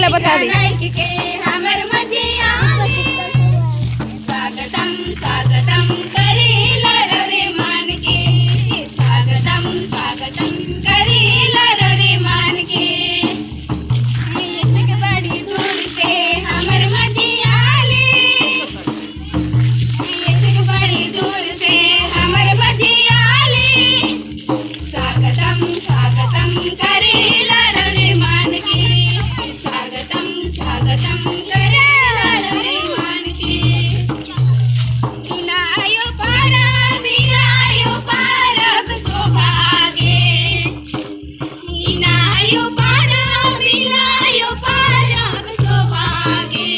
पहले बता दी। स्वागतम स्वागतम करेला रे मान के, स्वागतम स्वागतम करेला रे मान के। बड़ी दूर से हमर मधियाले, बड़ी दूर से हमर मधियाले। स्वागतम स्वागतम करेला रे मान के, स्वागतम स्वागतम करेला रे मान के। बिनायो पारब सौभागे, बिनायो पारब सौभागे।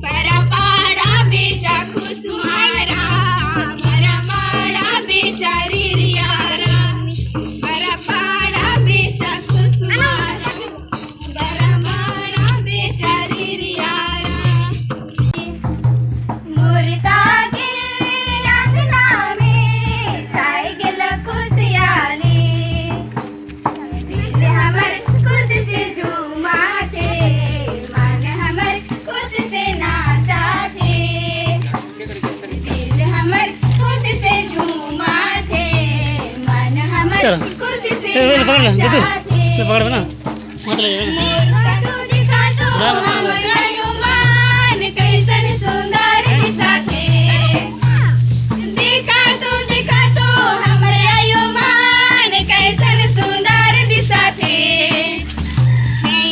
बड़ा पाड़ा बेचा खुशमारा, बड़ा पाड़ा बेचा रिरियारा, बड़ा पाड़ा बेचा खुशमारा, बड़ा पाड़ा बेचा रिरियारा। मुर्दा के अंगना में छाई गेल खुशहाली, दिल हमर खुश से झूमाते, मन हमर खुश से नाचाते। दिल हमर खुश से झूमाते, मन हमर खुश से नाचाते। मुर्दा तू दिखा दो हमर मान, कैसन सुंदर दिसाते। दिखा दो हमर मान, कैसन सुंदर दिसाते।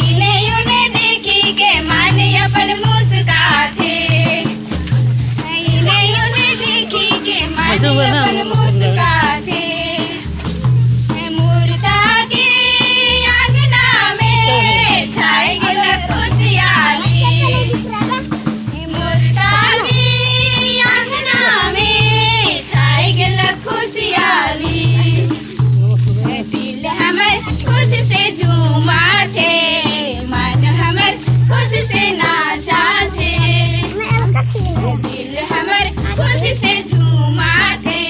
इन्हें देखी के मान अपन मुस्काते, इन्हें देखी के मान अपन मुस्काते। मुर्दा के अंगना में छाई गेल खुशहाली, मुर्दा के अंगना में छाई गेल खुशहाली। दिल हमर खुश से झूमाते, मन हमर खुश से नाचाते। दिल हमर खुश से झूमाते,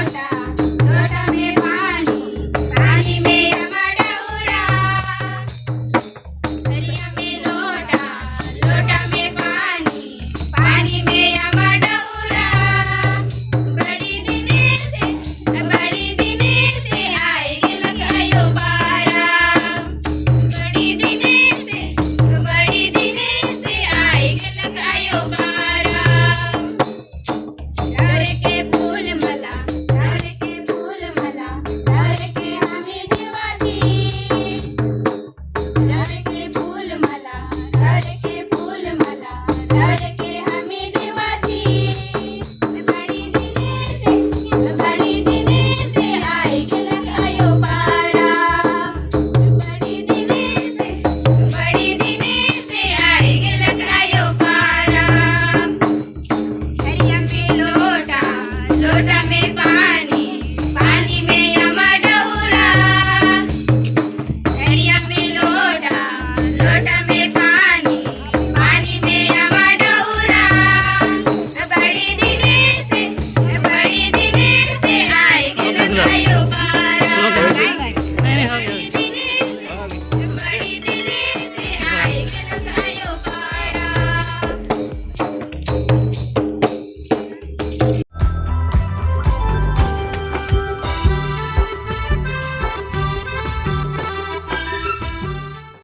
लोटा, लोटा में पानी, पानी में अमडौरा। दरिया में लोटा, लोटा में पानी, पानी में अमडौरा। बड़ी दिने से आए गिलक आयो बारा। बड़ी दिने से आए गिलक आयो बारा। डर के फूल मला, डर के फूल मला, डर के हमें देवाची। डर के फूल मला, डर के फूल मला, डर के हमें देवाची। बड़ी दिने से आए गिलक आयो बारा। बड़ी दिने से आए गिलक आयो बारा। दरिया में लोटा, लोटा में पानी, पानी में